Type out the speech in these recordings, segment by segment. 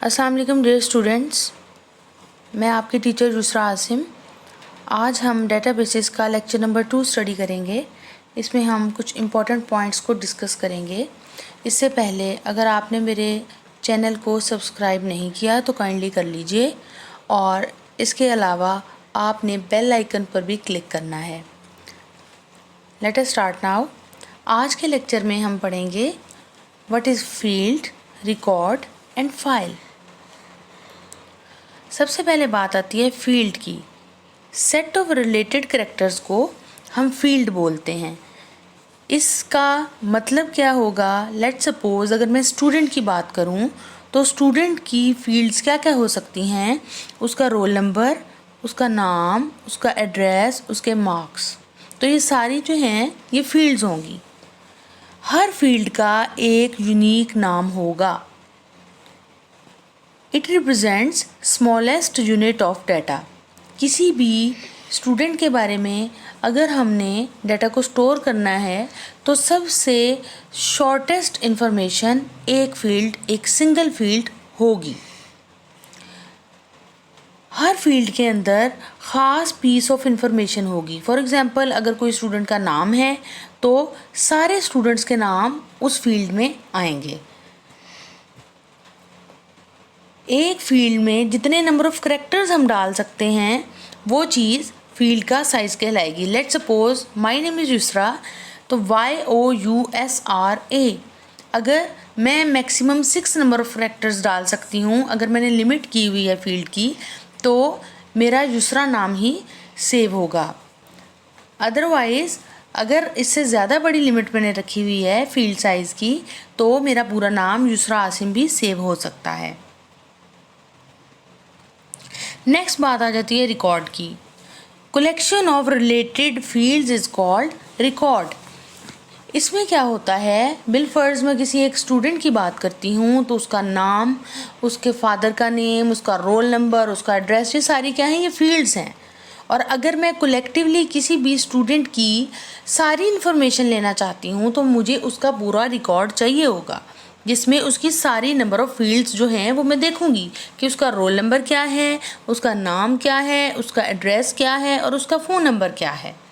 अस्सलाम वालेकुम dear students, मैं आपकी टीचर युसरा आसिम। आज हम डेटाबेसेस का लेक्चर नंबर 2 स्टडी करेंगे। इसमें हम कुछ इम्पॉर्टेंट पॉइंट्स को डिस्कस करेंगे। इससे पहले अगर आपने मेरे चैनल को सब्सक्राइब नहीं किया तो काइंडली कर लीजिए और इसके अलावा आपने बेल आइकन पर भी क्लिक करना है। Let us start now. आज के लेक्चर में हम पढ़ेंगे what is field, record and file. सबसे पहले बात आती है फील्ड की। सेट ऑफ रिलेटेड कैरेक्टर्स को हम फील्ड बोलते हैं। इसका मतलब क्या होगा? लेट्स सपोज अगर मैं स्टूडेंट की बात करूं तो स्टूडेंट की फील्ड्स क्या क्या हो सकती हैं? उसका रोल नंबर, उसका नाम, उसका एड्रेस, उसके मार्क्स। तो ये सारी जो हैं ये फील्ड्स होंगी। हर फील्ड का एक यूनिक नाम होगा। It represents smallest unit of data. किसी भी स्टूडेंट के बारे में अगर हमने डाटा को स्टोर करना है तो सबसे शॉर्टेस्ट इंफॉर्मेशन एक सिंगल फील्ड होगी। हर फील्ड के अंदर ख़ास पीस ऑफ इंफॉर्मेशन होगी। फॉर एग्जांपल अगर कोई स्टूडेंट का नाम है तो सारे स्टूडेंट्स के नाम उस फील्ड में आएंगे। एक फील्ड में जितने नंबर ऑफ कैरेक्टर्स हम डाल सकते हैं वो चीज़ फील्ड का साइज़ कहलाएगी। Let's suppose my name is Yusra, तो YOUSRA। अगर मैं मैक्सिमम 6 नंबर ऑफ कैरेक्टर्स डाल सकती हूँ, अगर मैंने लिमिट की हुई है फील्ड की, तो मेरा युसरा नाम ही सेव होगा। अदरवाइज़ अगर इससे ज़्यादा बड़ी लिमिट मैंने रखी हुई है फील्ड साइज़ की तो मेरा पूरा नाम युसरा आसिम भी सेव हो सकता है। नेक्स्ट बात आ जाती है रिकॉर्ड की। Collection of related fields is called record. इसमें क्या होता है, बिलफर्ज में किसी एक स्टूडेंट की बात करती हूँ तो उसका नाम, उसके फादर का नेम, उसका रोल नंबर, उसका एड्रेस, ये सारी क्या हैं? ये फील्ड्स हैं। और अगर मैं कलेक्टिवली किसी भी स्टूडेंट की सारी इन्फॉर्मेशन लेना चाहती हूँ तो मुझे उसका पूरा रिकॉर्ड चाहिए होगा, जिसमें उसकी सारी नंबर ऑफ़ फील्ड्स जो हैं वो मैं देखूंगी कि उसका रोल नंबर क्या है, उसका नाम क्या है, उसका एड्रेस क्या है और उसका फ़ोन नंबर क्या है।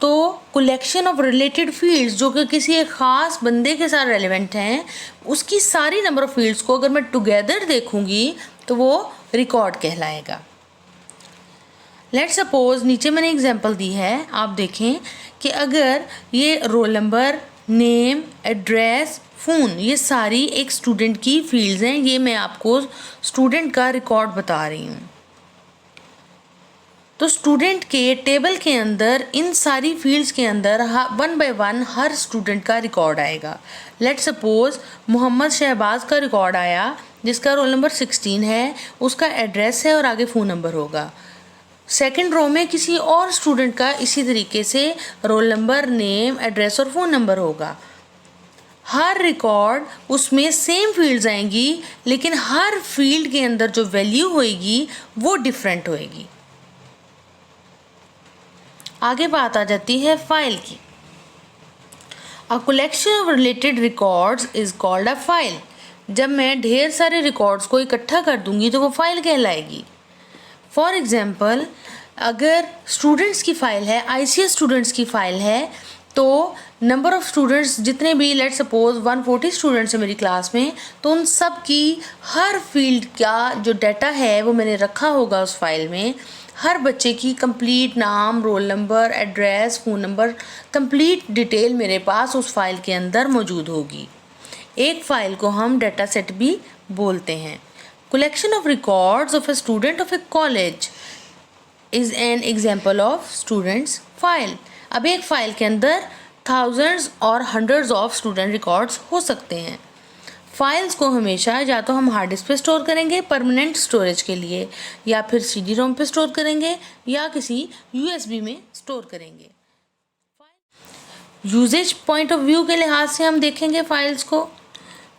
तो कलेक्शन ऑफ रिलेटेड फील्ड्स जो कि किसी एक ख़ास बंदे के साथ रेलिवेंट हैं, उसकी सारी नंबर ऑफ़ फील्ड्स को अगर मैं टुगेदर देखूंगी तो वो रिकॉर्ड कहलाएगा। लेट्स सपोज नीचे मैंने एग्जांपल दी है, आप देखें कि अगर ये roll number, name, address, phone, ये सारी एक स्टूडेंट की फील्ड्स हैं। ये मैं आपको स्टूडेंट का रिकॉर्ड बता रही हूँ। तो स्टूडेंट के टेबल के अंदर इन सारी फील्ड्स के अंदर 1 बाय 1 हर स्टूडेंट का रिकॉर्ड आएगा। लेट्स सपोज मोहम्मद शहबाज का रिकॉर्ड आया जिसका रोल नंबर 16 है, उसका एड्रेस है और आगे फ़ोन नंबर होगा। सेकंड रो में किसी और स्टूडेंट का इसी तरीके से रोल नंबर, नेम, एड्रेस और फ़ोन नंबर होगा। हर रिकॉर्ड उसमें सेम फील्ड्स आएंगी लेकिन हर फील्ड के अंदर जो वैल्यू होएगी वो डिफरेंट होएगी। आगे बात आ जाती है फाइल की। A collection of related records is called a file. जब मैं ढेर सारे रिकॉर्ड्स को इकट्ठा कर दूंगी तो वो फाइल कहलाएगी। फॉर एग्जाम्पल अगर स्टूडेंट्स की फ़ाइल है, ICS स्टूडेंट्स की फ़ाइल है, तो नंबर ऑफ़ स्टूडेंट्स जितने भी, लेट्स सपोज 140 स्टूडेंट्स हैं मेरी क्लास में, तो उन सब की हर फील्ड का जो डाटा है वो मैंने रखा होगा उस फाइल में। हर बच्चे की कंप्लीट नाम, roll number, address, phone number, complete detail मेरे पास उस फाइल के अंदर मौजूद होगी। एक फ़ाइल को हम डाटा सेट भी बोलते हैं। Collection of records of a student of A college is an example of students file. अब एक फ़ाइल के अंदर थाउजेंड्स और हंड्रेड्स ऑफ स्टूडेंट रिकॉर्ड्स हो सकते हैं। फाइल्स को हमेशा या तो हम हार्ड डिस्क पे स्टोर करेंगे परमानेंट स्टोरेज के लिए, या फिर CD-ROM पे स्टोर करेंगे या किसी USB में स्टोर करेंगे। यूजेज पॉइंट ऑफ व्यू के लिहाज से हम देखेंगे फाइल्स को,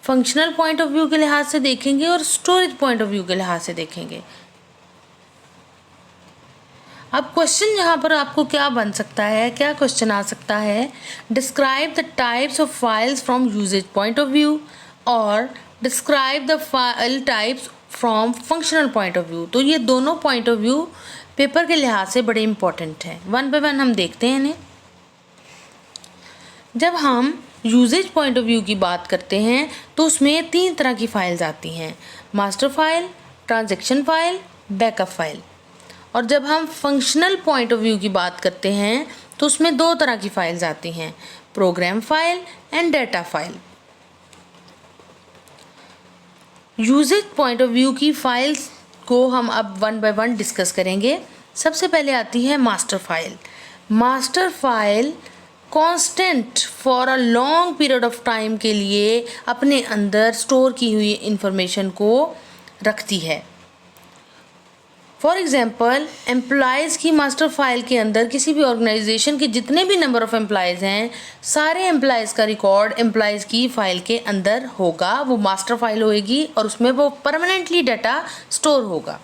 फंक्शनल पॉइंट ऑफ व्यू के लिहाज से देखेंगे और स्टोरेज पॉइंट ऑफ व्यू के लिहाज से देखेंगे। अब क्वेश्चन यहाँ पर आपको क्या बन सकता है, क्या क्वेश्चन आ सकता है? Describe the types of files from usage point of view और describe the file types from functional point of view. तो ये दोनों पॉइंट ऑफ व्यू पेपर के लिहाज से बड़े इंपॉर्टेंट हैं। वन बाय वन हम देखते हैं इन्हें। जब हम यूजेज पॉइंट ऑफ व्यू की बात करते हैं तो उसमें 3 तरह की फाइल्स आती हैं, master file, transaction file, backup file. और जब हम फंक्शनल पॉइंट ऑफ व्यू की बात करते हैं तो उसमें 2 तरह की फाइल्स आती हैं, program file and data file. Usages point of view की फाइल्स को हम अब वन बाय वन डिस्कस करेंगे। सबसे पहले आती है master file. Master file constant for a long period of time के लिए अपने अंदर स्टोर की हुई इंफॉर्मेशन को रखती है। फॉर एग्जाम्पल, एम्प्लॉयज़ की मास्टर फाइल के अंदर किसी भी ऑर्गेनाइजेशन के जितने भी नंबर ऑफ़ एम्प्लॉयज़ हैं, सारे एम्प्लॉयज़ का रिकॉर्ड एम्प्लॉयज़ की फ़ाइल के अंदर होगा। वो मास्टर फाइल होएगी और उसमें वो परमानेंटली डाटा स्टोर होगा।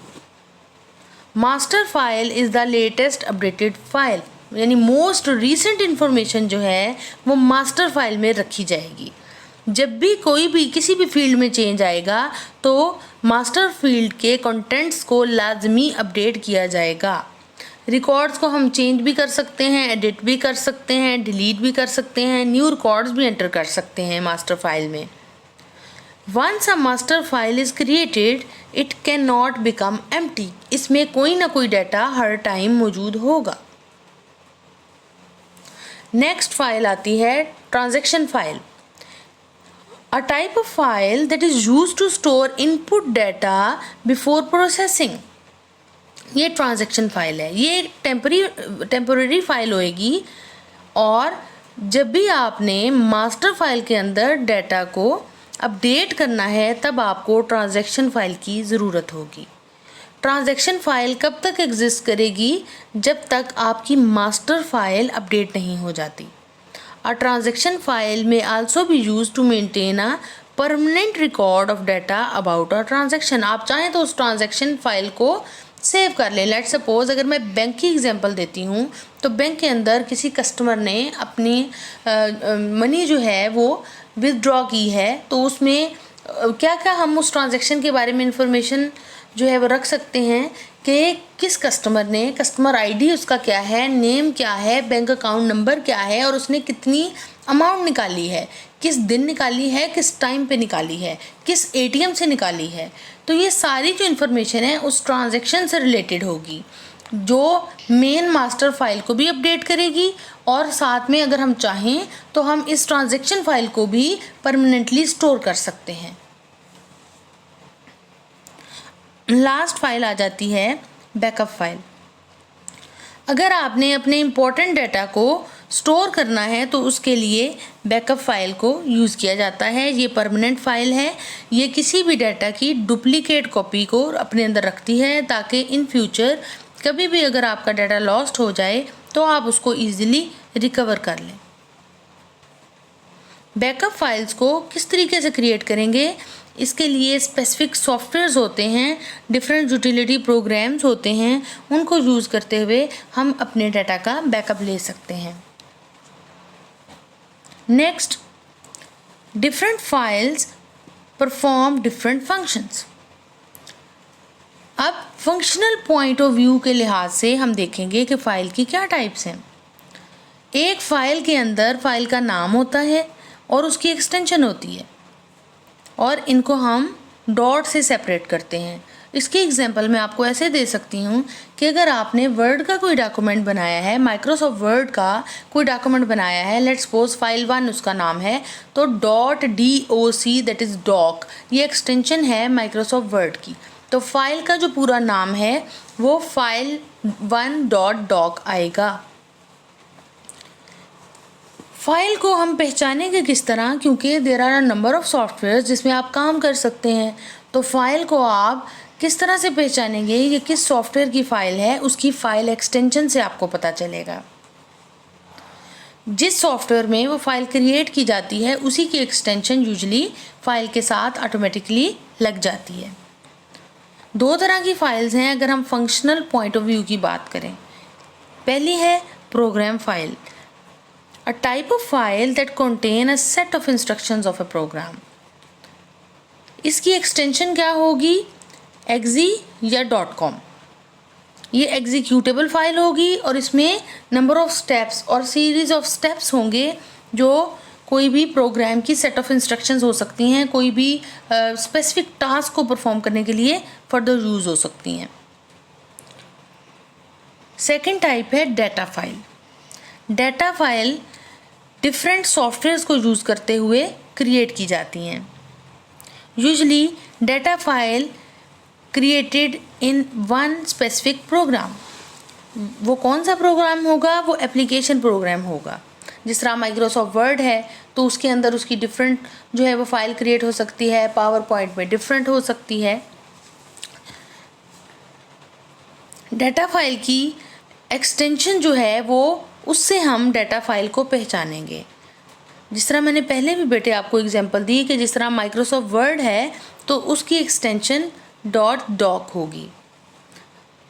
Master file is the latest updated file, यानी मोस्ट रीसेंट इन्फॉर्मेशन जो है वो मास्टर फाइल में रखी जाएगी। जब भी कोई भी किसी भी फील्ड में चेंज आएगा तो मास्टर फील्ड के कंटेंट्स को लाजमी अपडेट किया जाएगा। रिकॉर्ड्स को हम चेंज भी कर सकते हैं, एडिट भी कर सकते हैं, डिलीट भी कर सकते हैं, न्यू रिकॉर्ड्स भी एंटर कर सकते हैं मास्टर फाइल में। Once a master file is created it can not become empty. इसमें कोई ना कोई डाटा हर टाइम मौजूद होगा। नेक्स्ट फाइल आती है transaction file. A type of file that is used to store input data before processing। ये ट्रांजैक्शन फाइल है। ये एक टेम्पररी फाइल होएगी और जब भी आपने मास्टर फाइल के अंदर डाटा को अपडेट करना है तब आपको ट्रांजैक्शन फाइल की ज़रूरत होगी। ट्रांजैक्शन फाइल कब तक एग्जिस्ट करेगी? जब तक आपकी मास्टर फाइल अपडेट नहीं हो जाती। A transaction file may also be used to maintain a permanent record of data about a transaction। आप चाहें तो उस ट्रांजैक्शन फाइल को सेव कर लें। लेट्स सपोज अगर मैं बैंक की एग्जांपल देती हूँ तो बैंक के अंदर किसी कस्टमर ने अपनी मनी जो है वो विदड्रॉ की है, तो उसमें क्या क्या हम उस ट्रांजैक्शन के बारे में इंफॉर्मेशन जो है वो रख सकते हैं कि किस कस्टमर ने, कस्टमर आईडी उसका क्या है, नेम क्या है, बैंक अकाउंट नंबर क्या है और उसने कितनी अमाउंट निकाली है, किस दिन निकाली है, किस टाइम पे निकाली है, किस एटीएम से निकाली है। तो ये सारी जो इन्फॉर्मेशन है उस ट्रांजैक्शन से रिलेटेड होगी, जो मेन मास्टर फाइल को भी अपडेट करेगी और साथ में अगर हम चाहें तो हम इस ट्रांजैक्शन फाइल को भी परमानेंटली स्टोर कर सकते हैं। लास्ट फाइल आ जाती है बैकअप फाइल। अगर आपने अपने इम्पोर्टेंट डाटा को स्टोर करना है तो उसके लिए बैकअप फाइल को यूज़ किया जाता है। ये परमानेंट फाइल है। ये किसी भी डाटा की डुप्लीकेट कॉपी को अपने अंदर रखती है ताकि इन फ्यूचर कभी भी अगर आपका डाटा लॉस्ट हो जाए तो आप उसको ईजिली रिकवर कर लें। बैकअप फाइल्स को किस तरीके से क्रिएट करेंगे? इसके लिए स्पेसिफिक सॉफ्टवेयर्स होते हैं, डिफरेंट यूटिलिटी प्रोग्राम्स होते हैं, उनको यूज़ करते हुए हम अपने डाटा का बैकअप ले सकते हैं। Next, different files perform different functions. अब फंक्शनल पॉइंट ऑफ व्यू के लिहाज से हम देखेंगे कि फ़ाइल की क्या टाइप्स हैं। एक फ़ाइल के अंदर फ़ाइल का नाम होता है और उसकी एक्सटेंशन होती है और इनको हम डॉट से सेपरेट करते हैं। इसकी एग्जांपल मैं आपको ऐसे दे सकती हूँ कि अगर आपने वर्ड का कोई डॉक्यूमेंट बनाया है, माइक्रोसॉफ्ट वर्ड का कोई डॉक्यूमेंट बनाया है, लेट्स सपोज फाइल 1 उसका नाम है, तो .doc दैट इज़ डॉक, ये एक्सटेंशन है माइक्रोसॉफ्ट वर्ड की। तो फाइल का जो पूरा नाम है वो फाइल 1.doc आएगा। फाइल को हम पहचानेंगे किस तरह? क्योंकि there are a number of software जिसमें आप काम कर सकते हैं। तो फाइल को आप किस तरह से पहचानेंगे कि किस सॉफ्टवेयर की फ़ाइल है? उसकी फ़ाइल एक्सटेंशन से आपको पता चलेगा। जिस सॉफ्टवेयर में वो फ़ाइल क्रिएट की जाती है उसी की एक्सटेंशन यूजुअली फ़ाइल के साथ ऑटोमेटिकली लग जाती है। 2 तरह की फ़ाइल्स हैं अगर हम फंक्शनल पॉइंट ऑफ व्यू की बात करें। पहली है program file, a type of file that contain a set of instructions of a program। इसकी एक्सटेंशन क्या होगी, एक्जी या .com। ये एग्जीक्यूटेबल फाइल होगी और इसमें नंबर ऑफ स्टेप्स और सीरीज ऑफ स्टेप्स होंगे जो कोई भी प्रोग्राम की सेट ऑफ इंस्ट्रक्शंस हो सकती हैं, कोई भी स्पेसिफिक टास्क को परफॉर्म करने के लिए फर्दर यूज़ हो सकती हैं। सेकेंड टाइप है data file. Data file different softwares को यूज़ करते हुए क्रिएट की जाती हैं। Usually data file created in one specific programme. वो कौन सा प्रोग्राम होगा, वो एप्लीकेशन प्रोग्राम होगा। जिस तरह माइक्रोसॉफ्ट वर्ड है तो उसके अंदर उसकी डिफरेंट जो है वो फाइल क्रिएट हो सकती है, पावर पॉइंट में डिफरेंट हो सकती है। डाटा फाइल की एक्सटेंशन जो है वो उससे हम डाटा फाइल को पहचानेंगे। जिस तरह मैंने पहले भी बेटे आपको एग्जांपल दी कि जिस तरह माइक्रोसॉफ्ट वर्ड है तो उसकी एक्सटेंशन .doc होगी।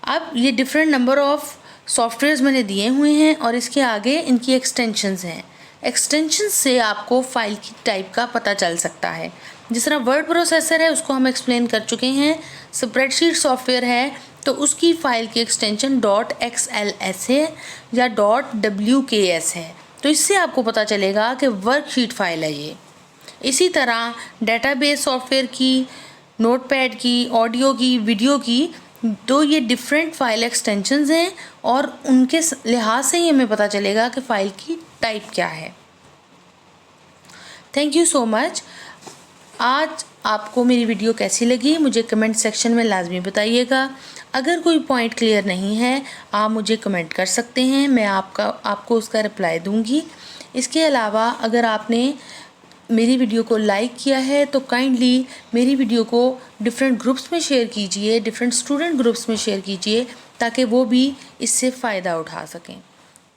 अब ये डिफरेंट नंबर ऑफ सॉफ्टवेयर्स मैंने दिए हुए हैं और इसके आगे इनकी एक्सटेंशंस हैं। एक्सटेंशन से आपको फाइल की टाइप का पता चल सकता है। जिस तरह वर्ड प्रोसेसर है उसको हम एक्सप्लेन कर चुके हैं। स्प्रेडशीट सॉफ्टवेयर है तो उसकी फ़ाइल की एक्सटेंशन .xls है या .wks है, तो इससे आपको पता चलेगा कि वर्कशीट फाइल है ये। इसी तरह डेटाबेस सॉफ्टवेयर की, नोटपैड की, ऑडियो की, वीडियो की, तो ये डिफरेंट फाइल एक्सटेंशंस हैं और उनके लिहाज से ही हमें पता चलेगा कि फ़ाइल की टाइप क्या है। Thank you so much. आज आपको मेरी वीडियो कैसी लगी मुझे कमेंट सेक्शन में लाजमी बताइएगा। अगर कोई पॉइंट क्लियर नहीं है आप मुझे कमेंट कर सकते हैं, मैं आपको उसका रिप्लाई दूंगी। इसके अलावा अगर आपने मेरी वीडियो को लाइक किया है तो काइंडली मेरी वीडियो को डिफरेंट ग्रुप्स में शेयर कीजिए, डिफरेंट स्टूडेंट ग्रुप्स में शेयर कीजिए ताकि वो भी इससे फ़ायदा उठा सकें।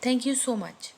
Thank you so much.